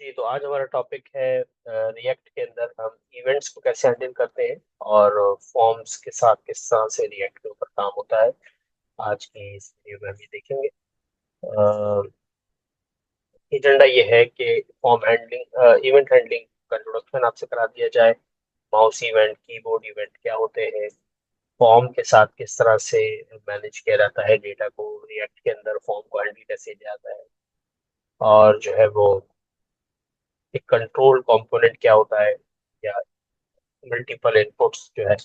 जी, तो आज हमारा टॉपिक है रिएक्ट के अंदर हम इवेंट्स को कैसे हैंडल करते हैं और फॉर्म्स के साथ किस तरह से रिएक्ट के ऊपर काम होता है। आज की इस वीडियो में हम ये देखेंगे। एजेंडा ये है कि फॉर्म हैंडलिंग इवेंट हैंडलिंग का इंट्रोडक्शन आपसे करा दिया जाए। माउस इवेंट, कीबोर्ड इवेंट क्या होते हैं, फॉर्म के साथ किस तरह से मैनेज किया जाता है डेटा को, रिएक्ट के अंदर फॉर्म को हैंडल कैसे किया जाता है, और जो है वो एक कंट्रोल कंपोनेंट क्या होता है, या मल्टीपल इनपुट्स जो है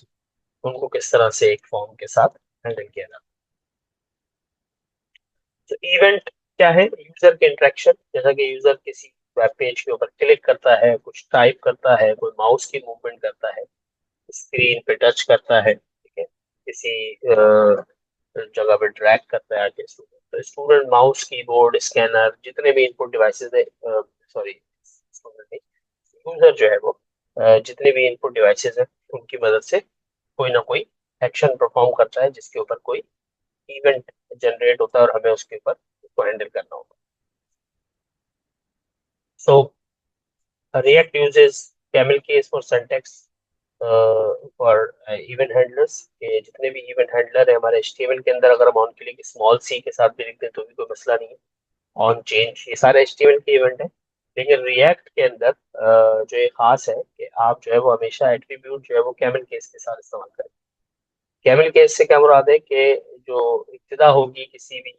उनको किस तरह से एक फॉर्म के साथ हैंडल किया जाता है। तो इवेंट क्या है? यूजर के इंटरेक्शन, जैसा कि यूजर किसी वेब पेज के ऊपर क्लिक करता है, कुछ टाइप करता है, कोई माउस की मूवमेंट करता है, स्क्रीन पे टच करता है, ठीक है, किसी जगह पे ड्रैग करता है आके स्टूडेंट, तो स्टूडेंट माउस, कीबोर्ड, स्कैनर, जितने भी इनपुट डिवाइसेस है, सॉरी स्टूडेंट नहीं, यूजर जो है वो जितने भी इनपुट डिवाइसेस हैं उनकी मदद से कोई ना कोई एक्शन परफॉर्म करता है जिसके ऊपर कोई इवेंट जनरेट होता है और हमें उसके ऊपर उसको हैंडल करना होता है। So React uses camel case for syntax for event handlers, के जितने भी इवेंट हैंडलर है हमारे HTML के अंदर, अगर हम ऑन क्लिक स्मॉल सी के साथ भी लिख दें तो भी कोई मसला नहीं है। ऑन चेंज, ये सारे HTML के इवेंट है। लेकिन रिएक्ट के अंदर जो ये खास है कि आप जो है वो हमेशा एट्रीब्यूट जो है वो कैमल केस के साथ इस्तेमाल करें। कैमल केस से क्या मुराद है कि जो इब्तिदा होगी किसी भी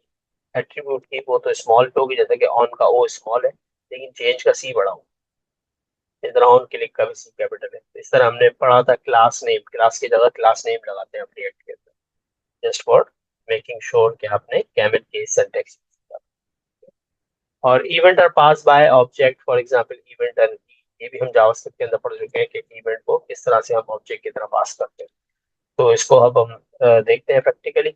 एट्रीब्यूट की वो तो स्मॉल पे होगी, जैसे कि ऑन का ओ स्मॉल है लेकिन चेंज का सी बड़ा हो। इस तरह ऑन क्लिक का भी सी कैपिटल है। तो इस तरह हमने पढ़ा था क्लास नेम, क्लास की जगह क्लास नेम लगाते हैं अपनी रिएक्ट के अंदर, जस्ट फॉर मेकिंग श्योर कि आपने कैमल केस सिंटैक्स। और event are pass by object, for example event and, ये भी हम जावास्क्रिप्ट के अंदर पढ़ चुके हैं कि इवेंट को किस तरह से हम ऑब्जेक्ट की तरह पास करते हैं। तो इसको अब हम देखते हैं प्रैक्टिकली।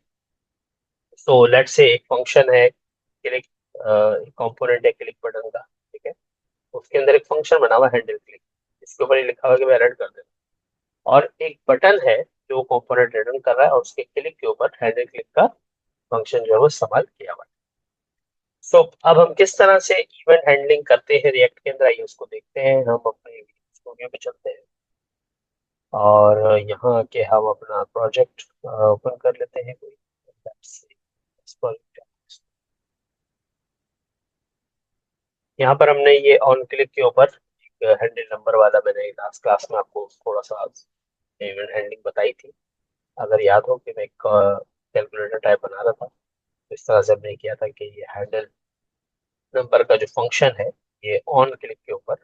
सो लेट से एक फंक्शन है क्लिक, कंपोनेंट है क्लिक बटन का, ठीक है, उसके अंदर एक फंक्शन बना हुआ हैंडल क्लिक, इसके ऊपर ये लिखा हुआ है कि मैं एडिट कर देता हूँ, और एक बटन है जो कंपोनेंट रिटर्न कर रहा है और उसके क्लिक के ऊपर हैंडल क्लिक का फंक्शन जो है वो इस्तेमाल किया हुआ है। सो अब हम किस तरह से इवेंट हैंडलिंग करते हैं रिएक्ट के अंदर, आइए उसको देखते हैं। हम अपने स्टूडियो पे चलते हैं और यहाँ के हम अपना प्रोजेक्ट ओपन कर लेते हैं कोई। Let's see, इस project- यहाँ पर हमने ये ऑन क्लिक के ऊपर एक हैंडल नंबर वाला, मैंने लास्ट क्लास में आपको थोड़ा सा इवेंट हैंडलिंग बताई थी, अगर याद हो कि मैं एक कैलकुलेटर टाइप बना रहा था, तो इस तरह से हमने किया था कि ये हैंडल नंबर का जो फंक्शन है ये ऑन क्लिक के ऊपर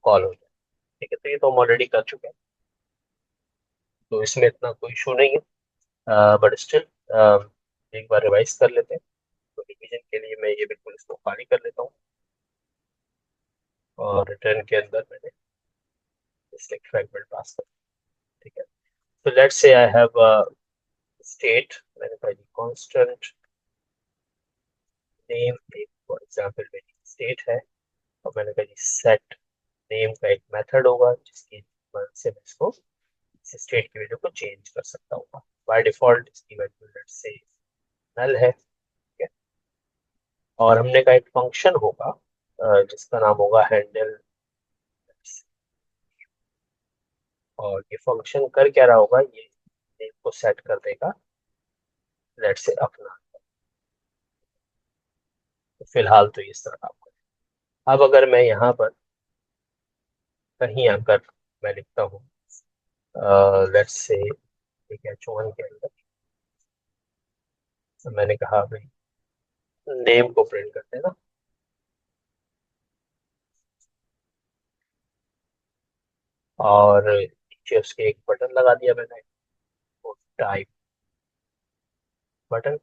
कॉल हो जाए। ठीक है, तो ये तो हम ऑलरेडी कर चुके हैं, तो इसमें इतना कोई इशू नहीं है, बट स्टिल एक बार रिवाइज कर लेते हैं। तो रिवीजन के लिए मैं ये बिल्कुल इसको खाली कर लेता हूँ और रिटर्न के अंदर मैंने स्टैक फ्रैगमेंट पास कर, ठीक है। तो let's say I have state, मैंने कहा जी कांस्टेंट नेम, एक फॉर एग्जांपल मेरी स्टेट है, और मैंने कहा जी सेट नेम का एक मेथड होगा जिसकी मदद से मैं इसको इस स्टेट की वैल्यू को चेंज कर सकता हूँ। बाय डिफॉल्ट इसकी वैल्यू लेट्स से नल है, ठीक है। और हमने का एक फंक्शन होगा जिसका नाम होगा हैंडल, और ये फंक्शन कर क्या रहा होगा, ये नेम को सेट कर देगा लेट्स से अपना। तो फिलहाल तो इस तरह काम करें। अब अगर मैं यहाँ पर कहीं आकर मैं लिखता हूँ लेट्स से, ठीक है, H1 के अंदर, तो मैंने कहा भाई नेम को प्रिंट कर देना, और नीचे उसके एक बटन लगा दिया मैंने, टाइप बटन,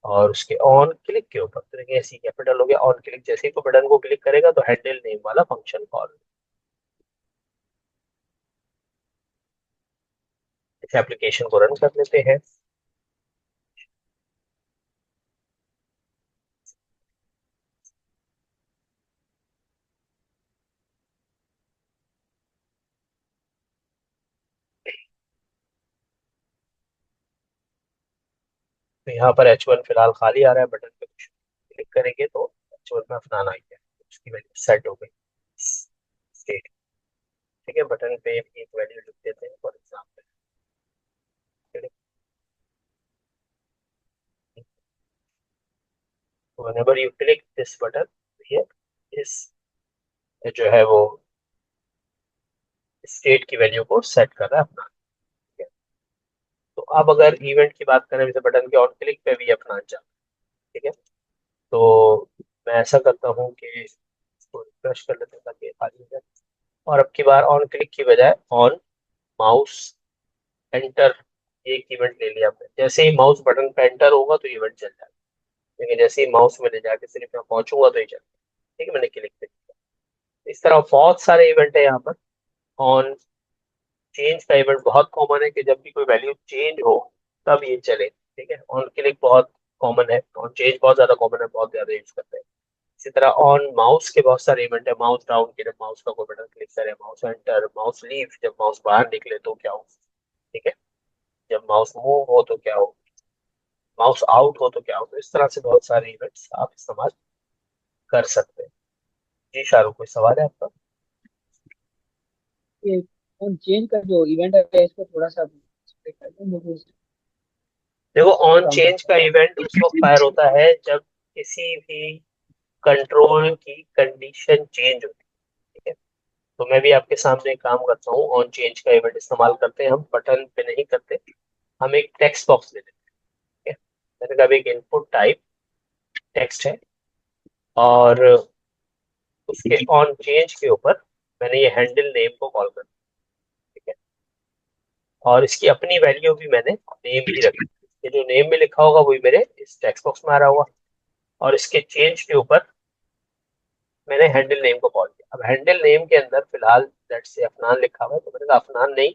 और उसके ऑन क्लिक के ऊपर तो देखिए ऐसी कैपिटल हो गया, ऑन क्लिक जैसे ही तो बटन को क्लिक करेगा तो हैंडल नेम वाला फंक्शन कॉल। इस एप्लीकेशन को रन कर लेते हैं। तो यहाँ पर H1 फिलहाल खाली आ रहा है, बटन पे कुछ क्लिक करेंगे तो एक्चुअल में अफनान आई है, उसकी वैल्यू सेट हो गई स्टेट। ठीक है, बटन पे भी एक वैल्यू लिख देते हैं for example. whenever you click this button here, इस जो है वो स्टेट की वैल्यू को सेट कर रहा है अपना। ठीक है, तो अब अगर इवेंट की बात करें, जैसे बटन के ऑन क्लिक पे भी अपना जाए। ठीक है, तो मैं ऐसा करता हूँ कि इसको रिफ्रेश कर लेते हैं ताकि ये खाली हो जाए। और अब की बार ऑन क्लिक की बजाय ऑन माउस एंटर, एक इवेंट ले लिया हमने। जैसे ही माउस बटन पे एंटर होगा तो इवेंट चल जाएगा, लेकिन जैसे ही माउस में ले जाके सिर्फ मैं पहुंचूंगा तो ही चल। ठीक है, मैंने क्लिक किया। इस तरह बहुत सारे इवेंट है यहाँ पर। ऑन चेंज का इवेंट बहुत कॉमन है कि जब भी कोई वैल्यू चेंज हो तब ये चले। ठीक है, ऑन क्लिक बहुत कॉमन है, ऑन चेंज बहुत ज्यादा कॉमन है, बहुत ज्यादा यूज करते हैं। इसी तरह ऑन माउस के बहुत सारे इवेंट है। माउस डाउन के जब माउस का कोई बटन क्लिक करे, माउस एंटर, माउस लीव जब माउस बाहर निकले तो क्या हो। ठीक है, जब माउस मूव हो तो क्या हो, माउस आउट हो तो क्या हो। तो इस तरह से बहुत सारे इवेंट्स आप इस्तेमाल कर सकते हैं। जी शाहरुख, कोई सवाल है आपका? ये फोन चेंज का जो इवेंट है इसको थोड़ा सा explain कर दो मुझे, देखो, ऑन काम चेंज करता का इवेंट उस वक्त फायर होता है जब किसी भी कंट्रोल की कंडीशन चेंज होती है। ठीक है, तो मैं भी आपके सामने एक काम करता हूँ, ऑन चेंज का इवेंट इस्तेमाल करते हैं। हम बटन पे नहीं करते, हम एक टेक्स्ट बॉक्स ले लेते हैं। ठीक है, मैंने कहा एक इनपुट टाइप टेक्स्ट है, और उसके ऑन चेंज के ऊपर मैंने ये हैंडल नेम को कॉल कर दिया। ठीक है, और इसकी अपनी वैल्यू भी मैंने नेम ही रखी। ये जो नेम में लिखा होगा वही मेरे इस टेक्स्ट बॉक्स में आ रहा होगा। और इसके चेंज के ऊपर मैंने हैंडल नेम को कॉल किया। अब हैंडल नेम के अंदर फिलहाल लेट्स से अफनान लिखा हुआ है, तो मैंने कहा अफनान नहीं,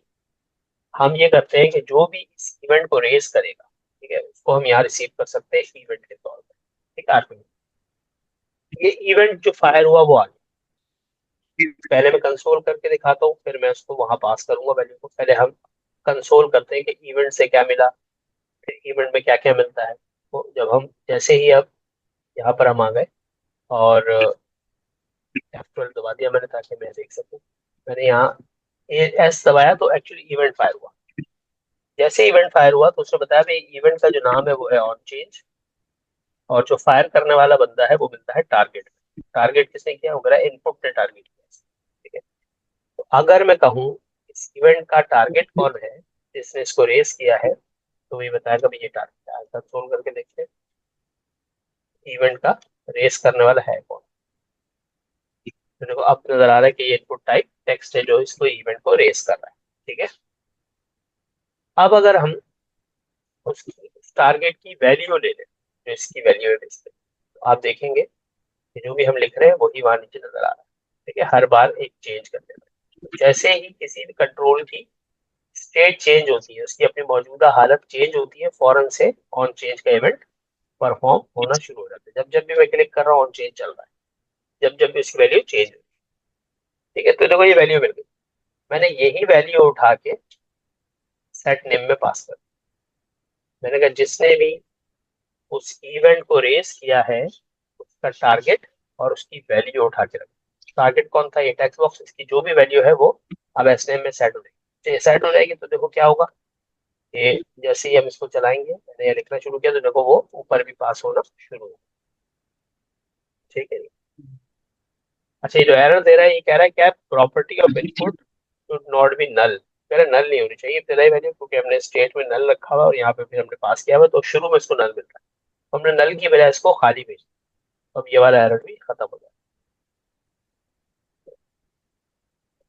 हम ये करते हैं कि जो भी इस इवेंट को रेज करेगा, ठीक है, उसको हम यहाँ रिसीव कर सकते हैं इवेंट के तौर पर। ठीक है, आर्गुमेंट। ये इवेंट जो फायर हुआ वो आ गया। पहले मैं कंसोल करके दिखाता हूँ, फिर मैं उसको वहां पास करूंगा वैल्यू को। पहले हम कंसोल करते हैं कि इवेंट से क्या मिला, फिर इवेंट में क्या क्या मिलता है। तो जब हम जैसे ही अब यहाँ पर हम आ गए और F12 दबा दिया मैंने ताकि मैं देख सकूं, मैंने यहाँ एस दबाया तो एक्चुअली इवेंट फायर हुआ। जैसे इवेंट फायर हुआ तो उसने बताया भाई इवेंट का जो नाम है वो है ऑन चेंज, और जो फायर करने वाला बंदा है वो मिलता है टारगेट। टारगेट किसने किया, वो मेरा इनपुट ने टारगेट किया। ठीक है, तो अगर मैं कहूँ इस इवेंट का टारगेट कौन है जिसने इसको रेस किया है, तो ये बताएगा भाई ये टारगेट है। कंसोल करके देखते हैं इवेंट का रेस करने वाला है कौन। तो देखो अब नजर आ रहा है कि ये इनपुट टाइप टेक्स्ट है जो इसको इवेंट को रेस कर रहा है। ठीक है, अब अगर हम उस टारगेट की वैल्यू ले लें जो इसकी वैल्यू है इस पे, तो आप देखेंगे कि जो भी हम लिख रहे हैं वही वहां नीचे नजर आ रहा है। ठीक है, हर बार एक चेंज करने में, तो जैसे ही किसी भी कंट्रोल की स्टेट चेंज होती है, उसकी अपनी मौजूदा हालत चेंज होती है, फौरन से ऑन चेंज का इवेंट परफॉर्म होना शुरू हो जाता है। जब जब भी मैं क्लिक कर रहा हूँ ऑन चेंज चल रहा है, जब जब भी उसकी वैल्यू चेंज हो। ठीक है, तो देखो ये वैल्यू मिल गई। मैंने यही वैल्यू उठा के सेट नेम में पास कर, मैंने कहा जिसने भी उस इवेंट को रेस किया है उसका टारगेट और उसकी वैल्यू उठा के रख। टारगेट कौन था, ये टेक्स्ट बॉक्स, इसकी जो भी वैल्यू है वो अब एसनेम में सेट हो जाएगी। तो ये सेट हो जाएगी तो देखो क्या होगा, ये जैसे ही हम इसको चलाएंगे, मैंने ये लिखना शुरू किया तो देखो वो ऊपर भी पास होना शुरू हो। ठीक है। अच्छा, ये जो एरर दे रहा है ये कह रहा है क्या, property of input should not be null. कह रहा है नल नहीं होनी चाहिए इब्तदाई वैल्यू, क्योंकि हमने स्टेट में नल रखा हुआ और यहाँ पे भी हमने पास किया हुआ, तो शुरू में इसको नल मिल रहा है, तो हमने नल की बजाय इसको खाली भेजा। अब ये वाला एरर भी खत्म हो जाए।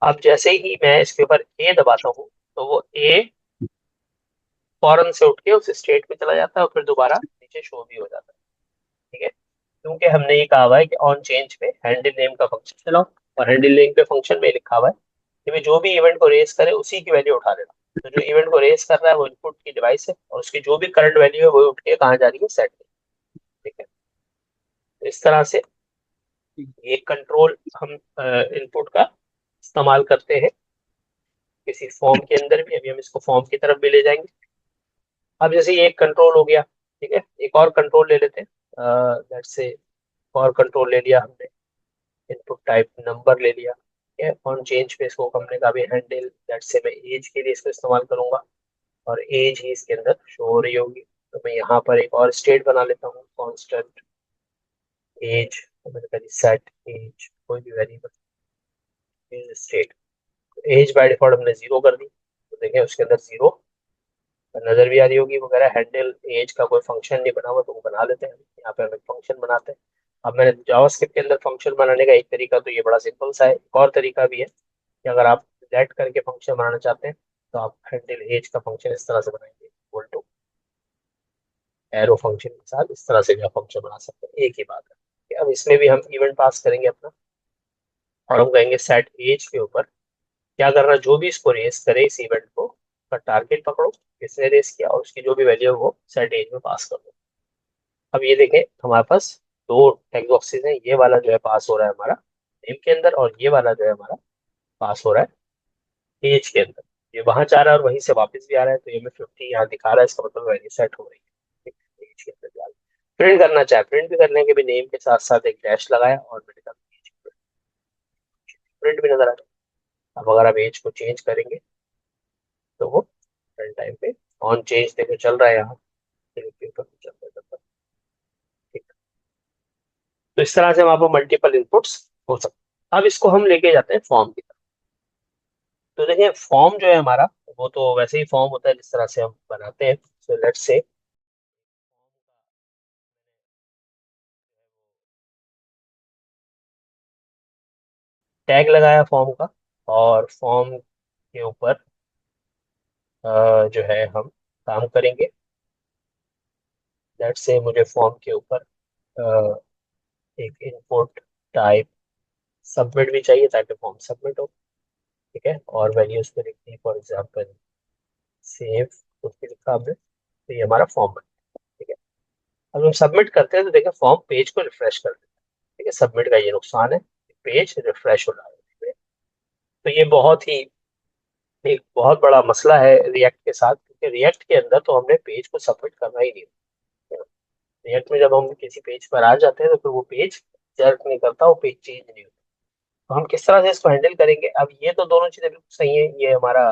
अब जैसे ही मैं इसके ऊपर ए दबाता हूँ तो वो ए फौरन से उठ के उस स्टेट में चला जाता है और फिर दोबारा नीचे शो भी हो जाता है। ठीक है, क्योंकि हमने ये कहा हुआ है कि ऑन चेंज पे हैंडल नेम का फंक्शन चलाओ, और हैंडल नेम के फंक्शन में लिखा हुआ है कि भाई जो भी इवेंट को रेस करे उसी की वैल्यू उठा लेना। तो जो इवेंट को रेस कर रहा है वो इनपुट की डिवाइस है, और उसकी जो भी करंट वैल्यू है वो उठ के कहाँ जा रही है, सेट में। ठीक है, तो इस तरह से ये कंट्रोल हम इनपुट का इस्तेमाल करते हैं किसी फॉर्म के अंदर भी। अभी हम इसको फॉर्म की तरफ भी ले जाएंगे। अब जैसे ये एक कंट्रोल हो गया, ठीक है, एक और कंट्रोल ले लेते हैं, लेट्स से और कंट्रोल ले लिया हमने, इनपुट टाइप नंबर ले लिया, ठीक है। ऑन चेंज पे इसको हमने कहा भी हैंडल, दैट से मैं एज के लिए इसको इस्तेमाल करूंगा, और एज ही इसके अंदर शो हो रही होगी। तो मैं यहाँ पर एक और स्टेट बना लेता हूँ, कॉन्स्टेंट एज, तो मैंने कहा सेट एज, कोई भी variable age state, age by default हमने जीरो कर दी, तो देखें उसके अंदर जीरो नजर भी आ रही होगी वगैरह। हैंडल एज का कोई फंक्शन नहीं बना हुआ तो वो बना लेते हैं, यहाँ पे हम एक फंक्शन बनाते हैं। अब मैंने जावास्क्रिप्ट के अंदर फंक्शन बनाने का एक तरीका तो ये बड़ा सिंपल सा है, एक और तरीका भी है कि अगर आप लेट करके फंक्शन बनाना चाहते हैं तो आप हैंडल एज का फंक्शन इस तरह से बनाएंगे, इक्वल टू एरो फंक्शन के साथ, इस तरह से भी आप फंक्शन बना सकते हैं, एक ही बात है। ठीक है, अब इसमें भी हम इवेंट पास करेंगे अपना, और हम कहेंगे सेट एज के ऊपर क्या करना, जो भी इसको रेस करे इस इवेंट को का टारगेट पकड़ो, किसने रेस किया, और उसकी जो भी वैल्यू है वो सेट एज में पास कर दो। अब ये देखें हमारे पास दो टेक्स्ट बॉक्सेस हैं, ये वाला जो है पास हो रहा है हमारा नेम के अंदर, और ये वाला जो है हमारा पास हो रहा है एज के अंदर। ये वहां जा रहा है और वहीं से वापस भी आ रहा है, तो ये में 50 यहाँ दिखा रहा है, इसका मतलब वैल्यू सेट हो रही है एज के अंदर जा रहा है। प्रिंट करना चाहे प्रिंट भी कर लेंगे भी, नेम के साथ साथ एक डैश लगाया और मैंने कहा प्रिंट भी नजर आ रहा है। अब अगर आप एज को चेंज करेंगे तो वो रन टाइम पे ऑन चेंज देखो चल रहा है यहाँ, पेपर पे चल रहा है, ठीक है। तो इस तरह से वहां पर मल्टीपल इनपुट्स हो सकते हैं। अब इसको हम लेके जाते हैं फॉर्म की तरफ। तो देखिए फॉर्म जो है हमारा, वो तो वैसे ही फॉर्म होता है जिस तरह से हम बनाते हैं। सो लेट्स से टैग लगाया फॉर्म का, और फॉर्म के ऊपर जो है हम काम करेंगे। लेट्स से मुझे फॉर्म के ऊपर एक इनपुट टाइप सबमिट भी चाहिए ताकि फॉर्म सबमिट हो, ठीक है। और वैल्यूज पे लिखती है फॉर एग्जाम्पल सेव, कुछ भी लिखा हमने, तो ये हमारा फॉर्म बन गया, ठीक है। अब हम सबमिट करते हैं तो देखिए फॉर्म पेज को रिफ्रेश कर देता है, ठीक है। सबमिट का ये नुकसान है, पेज रिफ्रेश हो रहा है। तो ये बहुत ही एक बहुत बड़ा मसला है रिएक्ट के साथ, क्योंकि रिएक्ट के अंदर तो हमने पेज को सबमिट करना ही नहीं है। रिएक्ट में जब हम किसी पेज पर आ जाते हैं तो फिर वो पेज जर्क नहीं करता, वो पेज चेंज नहीं होता। तो हम किस तरह से इसको हैंडल करेंगे, अब ये तो दोनों चीजें बिल्कुल सही है, ये हमारा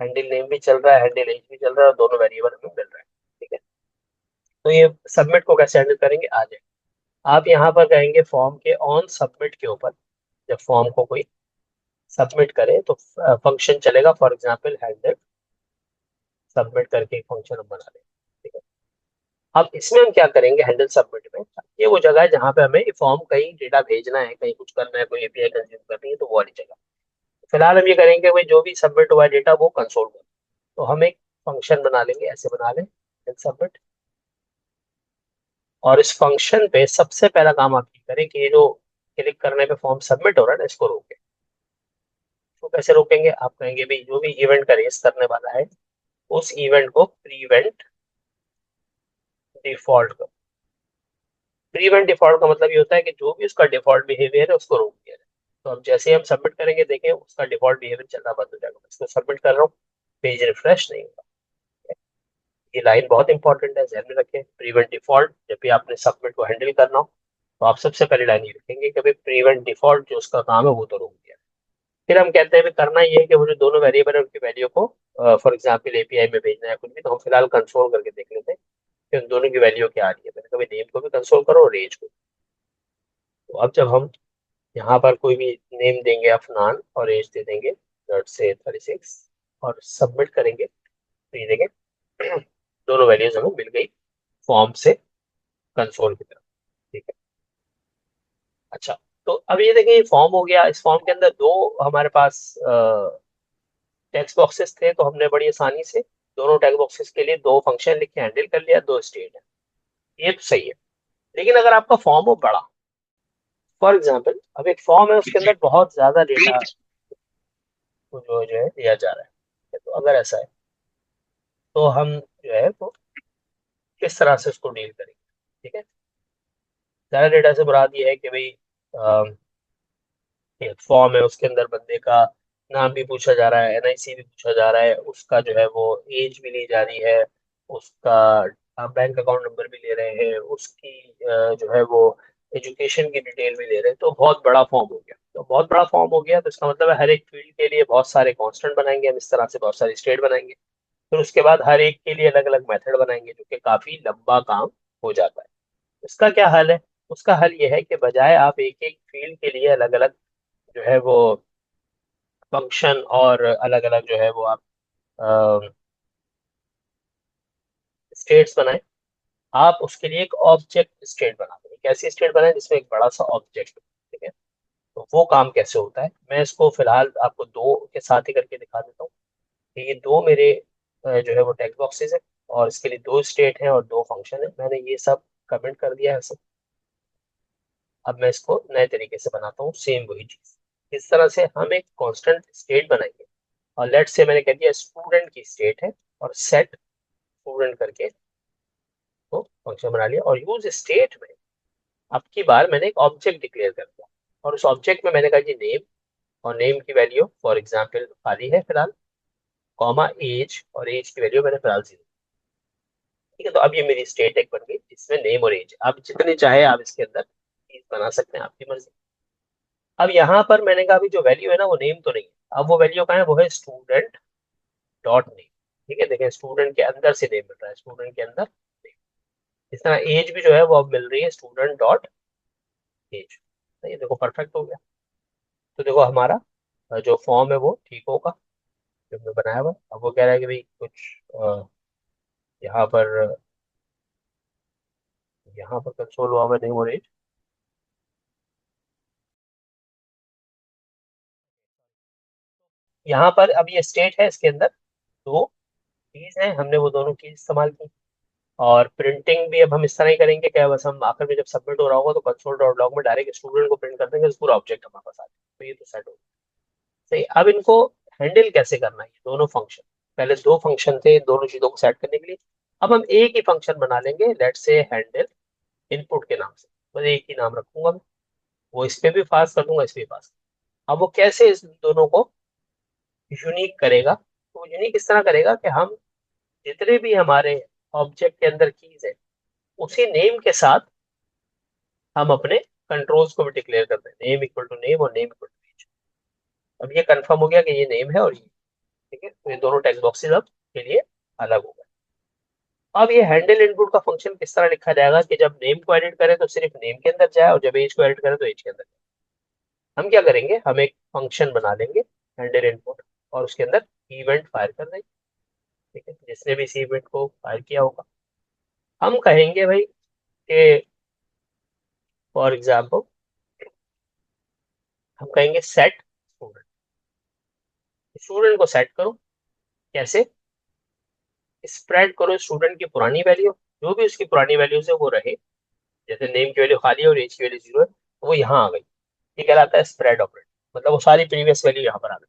हैंडल नेम भी चल रहा है, हैंडल एज भी चल रहा है, और दोनों वेरिएबल हमें मिल रहा है, ठीक है। तो ये सबमिट को कैसे हैंडल करेंगे आ जाए। आप यहाँ पर कहेंगे फॉर्म के ऑन सबमिट के ऊपर, जब फॉर्म को कोई सबमिट करे तो फंक्शन चलेगा, फॉर एग्जाम्पल हैंडल सबमिट करके एक फंक्शन हम बना लेंगे, ठीक है। अब इसमें हम क्या करेंगे हैंडल सबमिट में, ये वो जगह है जहाँ पे हमें फॉर्म कहीं डेटा भेजना है, कहीं कुछ करना है, कोई एपीआई कंज्यूम करनी है, तो वो वाली जगह फिलहाल हम ये करेंगे भाई जो भी सबमिट हुआ है डेटा वो कंसोल कर। तो हम एक फंक्शन बना लेंगे, ऐसे बना लें सबमिट, और इस फंक्शन पे सबसे पहला काम आप ये करें कि ये जो क्लिक करने पे फॉर्म सबमिट हो रहा है ना, इसको रोकें। तो कैसे रोकेंगे, आप कहेंगे भाई जो भी इवेंट का रेस करने वाला है उस इवेंट को प्रीवेंट डिफॉल्ट कर। प्रीवेंट डिफॉल्ट का मतलब ये होता है कि जो भी उसका डिफॉल्ट बिहेवियर है उसको रोक दिया जाए। तो अब जैसे ही हम सबमिट करेंगे देखें उसका डिफॉल्ट बिहेवियर चलना बंद हो जाएगा, मैं इसको सबमिट कर रहा हूँ, पेज रिफ्रेश नहीं होगा। ये लाइन बहुत इंपॉर्टेंट है, ध्यान में रखें। प्रीवेंट डिफॉल्ट, जब भी आपने सबमिट को हैंडल करना हो तो आप सबसे पहले लाइन ये लिखेंगे कि भाई प्रीवेंट डिफॉल्ट जो उसका काम है वो तो रोक दिया। फिर हम कहते हैं भी करना ये है कि वो जो दोनों वेरिएबल है उनकी वैल्यू को फॉर एग्जाम्पल एपीआई में भेजना है कुछ भी, तो हम फिलहाल कंसोल करके देख लेते हैं कि उन दोनों की वैल्यू क्या आ रही है। मैंने कभी नेम को भी कंसोल करो और एज को। तो अब जब हम यहाँ पर कोई भी नेम देंगे अफनान और एज दे देंगे से 36 और सबमिट करेंगे, तो ये देखें दोनों वैल्यूज हमें मिल गई फॉर्म से कंसोल की तरफ, ठीक है। अच्छा, तो अब ये देखें ये फॉर्म हो गया, इस फॉर्म के अंदर दो हमारे पास टेक्स्ट बॉक्सेस थे, तो हमने बड़ी आसानी से दोनों टेक्स्ट बॉक्सेस के लिए दो फंक्शन लिख के हैंडल कर लिया, दो स्टेट है, ये तो सही है। लेकिन अगर आपका फॉर्म हो बड़ा, फॉर एग्जाम्पल अब एक फॉर्म है उसके अंदर बहुत ज्यादा डेटा जो है दिया जा रहा है, तो अगर ऐसा है तो हम जो है वो किस तरह से उसको डील करेंगे, ठीक है। ज्यादा डेटा से मुराद ये है कि भाई एक फॉर्म है उसके अंदर बंदे का नाम भी पूछा जा रहा है, एनआईसी भी पूछा जा रहा है, उसका जो है वो एज भी ली जा रही है, उसका बैंक अकाउंट नंबर भी ले रहे हैं, उसकी जो है वो एजुकेशन की डिटेल भी दे रहे हैं, तो बहुत बड़ा फॉर्म हो गया। तो बहुत बड़ा फॉर्म हो गया तो इसका मतलब है हर एक फील्ड के लिए बहुत सारे कांस्टेंट बनाएंगे हम, इस तरह से बहुत सारी स्टेट बनाएंगे। फिर उसके बाद हर एक के लिए अलग अलग मेथड बनाएंगे, जो कि काफी लंबा काम हो जाता है। इसका क्या हल है? उसका हल ये है कि बजाय आप एक एक फील्ड के लिए अलग अलग जो है वो फंक्शन और अलग अलग जो है वो आप स्टेट्स बनाएं, आप उसके लिए एक ऑब्जेक्ट स्टेट बना दें। एक ऐसी स्टेट बनाएं जिसमें एक बड़ा सा ऑब्जेक्ट हो, ठीक है। तो वो काम कैसे होता है, मैं इसको फिलहाल आपको दो के साथ ही करके दिखा देता हूँ। कि ये दो मेरे जो है वो टेक्स्ट बॉक्सेस है, और इसके लिए दो स्टेट है और दो फंक्शन है। मैंने ये सब कमेंट कर दिया है सब। अब मैं इसको नए तरीके से बनाता हूँ, सेम वही चीज। इस तरह से हम एक कांस्टेंट स्टेट बनाएंगे, और लेट से मैंने कह दिया स्टूडेंट की स्टेट है, और सेट स्टूडेंट करके तो फंक्शन बना लिया। और यूज स्टेट में अब की बार मैंने एक ऑब्जेक्ट डिक्लेयर कर दिया, और उस ऑब्जेक्ट में मैंने कहा कि नेम, और नेम की वैल्यू फॉर एग्जाम्पल खाली है फिलहाल, कॉमा एज, और एज की वैल्यू मैंने फिलहाल 0। ठीक है, तो अब ये मेरी स्टेट एक बन गई जिसमें नेम और एज, आप जितने चाहे आप इसके अंदर चीज बना सकते हैं, आपकी मर्जी। अब यहाँ पर मैंने कहा अभी जो वैल्यू है ना वो नेम तो नहीं है, अब वो वैल्यू कहाँ है, वो है स्टूडेंट डॉट नेम। ठीक है, देखें स्टूडेंट के अंदर से नेम मिल रहा है, स्टूडेंट के अंदर name। इस तरह एज भी जो है वो अब मिल रही है स्टूडेंट डॉट एज। ये देखो परफेक्ट हो गया। तो देखो हमारा जो फॉर्म है वो ठीक होगा जो हमने बनाया हुआ है। अब वो कह रहा है कि भाई कुछ यहाँ पर कंसोल हुआ हुआ नेम और एज। यहाँ पर अब ये स्टेट है, इसके अंदर दो कीज हैं, हमने वो दोनों कीज इस्तेमाल की। और प्रिंटिंग भी अब हम इस तरह ही करेंगे, क्या बस हम आखिर में जब सबमिट हो रहा होगा तो कंसोल डॉट लॉग में डायरेक्ट स्टूडेंट को प्रिंट कर देंगे, तो पूरा ऑब्जेक्ट हमारे पास आ जाएगा। तो ये तो सेट हो गया। सही, अब इनको हैंडल कैसे करना है, ये दोनों फंक्शन। पहले दो फंक्शन थे इन दोनों चीजों को सेट करने के लिए, अब हम एक ही फंक्शन बना लेंगे, लेट से हैंडल इनपुट के नाम से। बस एक ही नाम रखूंगा मैं, वो इस पे भी पास कर दूंगा, इस पे भी पास। अब वो कैसे इस दोनों को यूनिक करेगा, तो यूनिक इस तरह करेगा कि हम जितने भी हमारे ऑब्जेक्ट के अंदर कीज है, उसी नेम के साथ हम अपने कंट्रोल्स को भी डिक्लेयर करते हैं, नेम इक्वल टू नेम और नेम इक्वल टू एज। अब ये कंफर्म हो गया कि ये नेम है और ये, ठीक है, तो ये दोनों टेक्स्ट बॉक्सेस अब के लिए अलग हो गए। अब ये हैंडल इनपुट का फंक्शन किस तरह लिखा जाएगा कि जब नेम को एडिट करें तो सिर्फ नेम के अंदर जाए, और जब एज को एडिट करें तो एज के अंदर जाए। हम क्या करेंगे, हम एक फंक्शन बना लेंगे हैंडल इनपुट, और उसके अंदर इवेंट फायर कर देंगे। ठीक है, जिसने भी इस इवेंट को फायर किया होगा, हम कहेंगे भाई कि फॉर एग्जाम्पल हम कहेंगे सेट स्टूडेंट। स्टूडेंट को सेट करो, कैसे, स्प्रेड करो स्टूडेंट की पुरानी वैल्यू, जो भी उसकी पुरानी वैल्यूज है वो रहे। जैसे नेम की वैल्यू खाली है और एज की वैल्यू 0 है, तो वो यहाँ आ गई। ये कहलाता है स्प्रेड ऑपरेटर, मतलब वो सारी प्रीवियस वैल्यू यहाँ पर आ गई।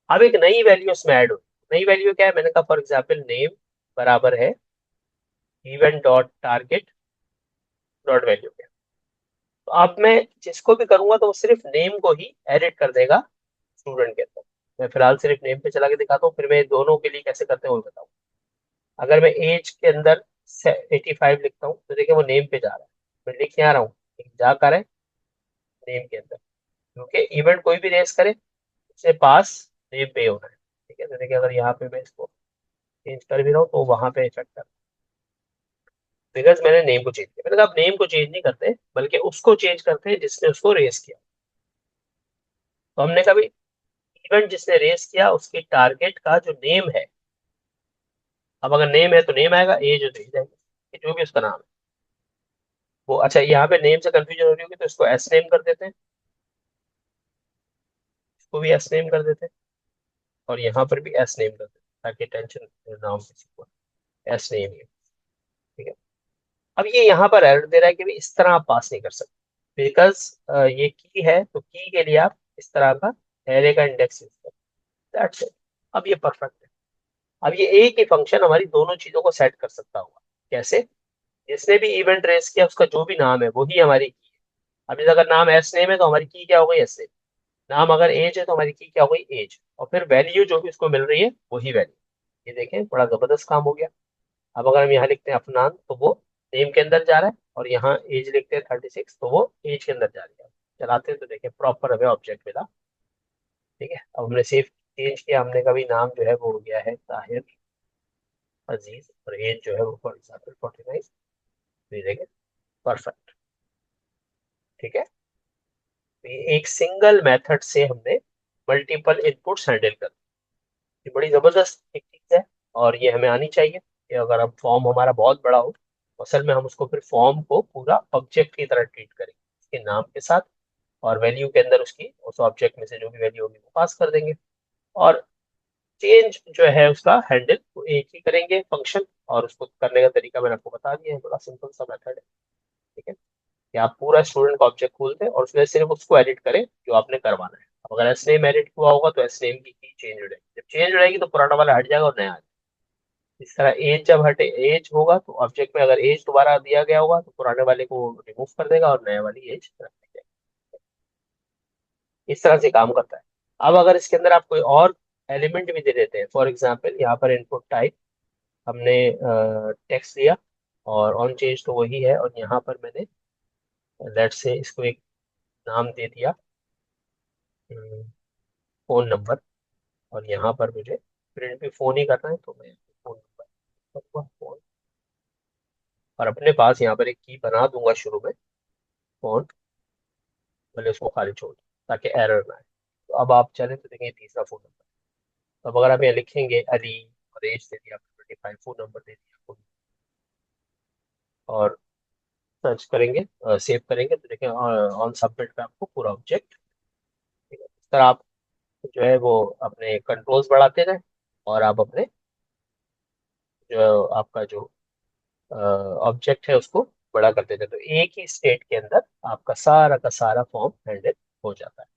अब एक नई वैल्यू उसमें ऐड हो। नई वैल्यू क्या है, मैंने कहा फॉर एग्जाम्पल नेम बराबर है event dot target dot value के। तो अब मैं जिसको भी करूंगा तो वो सिर्फ नेम को ही एडिट कर देगा स्टूडेंट के अंदर। मैं फिलहाल सिर्फ नेम पे चला के दिखाता हूँ, फिर मैं दोनों के लिए कैसे करते हैं वो बताऊँ। अगर मैं एज के अंदर 85 लिखता हूँ तो देखिए वो नेम पे जा रहा है, मैं लिख यहाँ रहा हूँ, जा कर है नेम के अंदर, क्योंकि इवेंट कोई भी रेस करे उससे पास नेम पे होना है। ठीक है, तो देखिए अगर यहाँ पे मैं इसको चेंज कर भी रहा हूँ तो वहां पे इफेक्ट कर, बिकॉज मैंने नेम को चेंज किया। मैंने कहा अब नेम को चेंज नहीं करते बल्कि उसको चेंज करते हैं जिसने उसको रेस किया। तो हमने कहा इवेंट जिसने रेस किया उसके टारगेट का जो नेम है, अब अगर नेम है तो नेम आएगा, एज है तो एज आएगा, जो भी उसका नाम है वो। अच्छा, यहाँ पे नेम से कंफ्यूजन हो रही होगी तो इसको एस नेम कर देते हैं, इसको भी एस नेम कर देते हैं, और यहाँ पर भी एस नेम कर देते हैं ताकि टेंशन ना हो किसी को। एस नेम है, ठीक है। अब ये यहाँ पर एरर दे रहा है कि भाई इस तरह आप पास नहीं कर सकते, बिकॉज ये की है तो की के लिए आप इस तरह का एरे का इंडेक्स यूज करें, दैट्स इट। अब ये परफेक्ट है। अब ये एक ही फंक्शन हमारी दोनों चीजों को सेट कर सकता होगा। कैसे, जिसने भी इवेंट रेस किया उसका जो भी नाम है वही हमारी की है। अब जैसे अगर नाम एस नेम है तो हमारी की क्या हो गई एस नेम, नाम अगर एज है तो हमारी की क्या हो गई एज, और फिर वैल्यू जो भी उसको मिल रही है वही वैल्यू। ये देखें बड़ा जबरदस्त काम हो गया। अब अगर हम यहाँ लिखते हैं अफनान तो वो नेम के अंदर जा रहा है, और यहाँ एज लिखते हैं 36, तो वो एज के अंदर जा रही है। चलाते हैं तो देखिए प्रॉपर हमें ऑब्जेक्ट मिला। ठीक है, अब हमने सेव चेंज किया, हमने कभी नाम जो है वो हो गया है ताहिर अजीज, और एज जो है वो फॉर एग्जाम्पल 49। ये देखें, परफेक्ट। ठीक है, तो ये एक सिंगल मेथड से हमने मल्टीपल इनपुट्स हैंडल कर, ये बड़ी जबरदस्त एक चीज है। और ये हमें आनी चाहिए कि अगर हम फॉर्म हमारा बहुत बड़ा हो, तो असल में हम उसको फिर फॉर्म को पूरा ऑब्जेक्ट की तरह ट्रीट करेंगे, उसके नाम के साथ, और वैल्यू के अंदर उसकी उस ऑब्जेक्ट में से जो भी वैल्यू होगी वो पास कर देंगे। और चेंज जो है उसका हैंडल वो एक ही करेंगे फंक्शन, और उसको करने का तरीका मैंने आपको बता दिया है, बड़ा सिंपल सा मेथड है। ठीक है, कि आप पूरा स्टूडेंट का ऑब्जेक्ट खोलते हैं और उसमें सिर्फ उसको एडिट करें जो आपने करवाना है। अब अगर एस नेम एडिट हुआ होगा तो एस नेम की चेंज हो जाएगी, जब चेंज हो जाएगी तो पुराना वाला हट जाएगा और नया आ जाएगा। इस तरह एज जब हटे, एज होगा तो ऑब्जेक्ट में अगर एज दोबारा दिया गया होगा तो पुराने वाले को रिमूव कर देगा और नए वाली एज रख देगा। इस तरह से काम करता है। अब अगर इसके अंदर आप कोई और एलिमेंट भी दे देते हैं, फॉर एग्जाम्पल यहाँ पर इनपुट टाइप हमने टेक्स्ट दिया, और ऑन चेंज तो वही है, और यहाँ पर मैंने लेट से इसको एक नाम दे दिया, फोन नंबर, और यहाँ पर मुझे प्रिंट भी फोन ही करना है, तो मैं फोन नंबर फोन, और अपने पास यहाँ पर एक की बना दूंगा शुरू में, फोन, पहले उसको खाली छोड़ दूं, ताकि एरर ना आए। तो अब आप चलें तो देखें तीसरा फोन नंबर। तो अब अगर आप यहाँ लिखेंगे अली, और एज दे दिया 25, फोन नंबर दे दिया, और सर्च करेंगे, सेव करेंगे, तो देखें ऑन सबमिट पे आपको पूरा ऑब्जेक्ट। इस तरह आप जो है वो अपने कंट्रोल्स बढ़ाते जाए, और आप अपने जो आपका जो ऑब्जेक्ट है उसको बड़ा करते जाए, तो एक ही स्टेट के अंदर आपका सारा का सारा फॉर्म हैंडल हो जाता है।